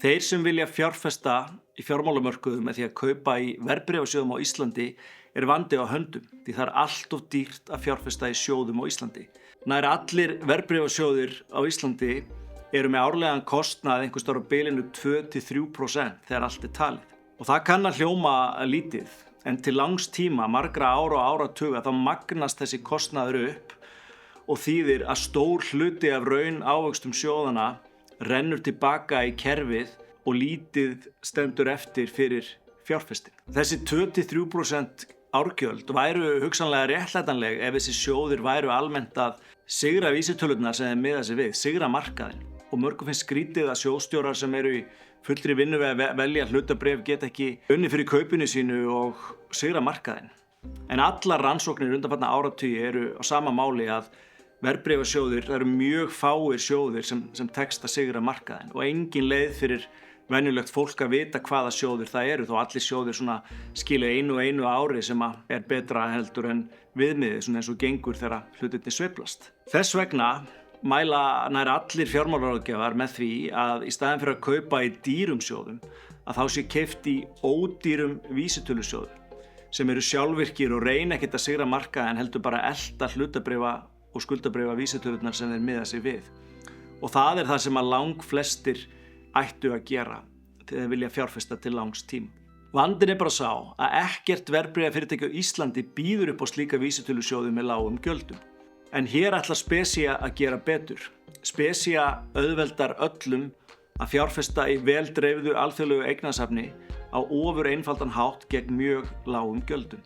Þeir sem vilja fjárfesta í fjármálamörkuðum með því að kaupa í verðbréfasjóðum á Íslandi vandi á höndum því það allt of dýrt að fjárfesta í sjóðum á Íslandi. Nær allir verðbréfasjóðir á Íslandi með árlegan kostnað einhvers staðar á bilinu 2-3% þegar allt talið. Og það kann að hljóma lítið, en til langs tíma, margra ára og áratuga, þá magnast þessi kostnaður upp og þýðir að stór hluti af raun ávöxtum sjóðana rennur tilbaka í kerfið og lítið stendur eftir fyrir fjárfesting. Þessi 2-3% árgjöld væru hugsanlega réttlætanleg ef þessi sjóðir væru almennt að sigra vísitölurnar sem þeir miða sig við, sigra markaðinn. Og mörgum finnst skrítið að sjóðstjórar sem eru í fullri vinnu við að velja hlutabréf geta ekki unnið fyrir kaupinu sínu og sigra markaðinn. En allar rannsóknir undanfarna áratugi á sama máli að verðbréfasjóðir, það eru mjög fáir sjóðir sem tekst að sigra markaðinn og engin leið fyrir venjulegt fólk að vita hvaða sjóðir það þó allir sjóðir skilja einu ári sem betra heldur en viðmiðið, svona eins og gengur þegar hlutirnir sveiflast. Þess vegna mæla nær allir fjármálaráðgjafar með því að í staðinn fyrir að kaupa í dýrum sjóðum að þá sé keypt í ódýrum vísitölusjóðum sem eru sjálfvirkir og reyna ekkert að sigra markaðinn heldur bara að elta hlutabréfa og skuldabréfa vísitölurnar sem þeir miða sig við. Og það það sem að langflestir ættu að gera þegar þeir vilja fjárfesta til langs tíma. Vandinn bara sá að ekkert verðbréfafyrirtæki á Íslandi býður upp á slíka vísitölusjóði með lágum gjöldum. En hér ætlar Spesía að gera betur. Spesía auðveldar öllum að fjárfesta í vel dreifðu alþjóðlegu eignasafni á ofur einfaldan hátt gegn mjög lágum gjöldum.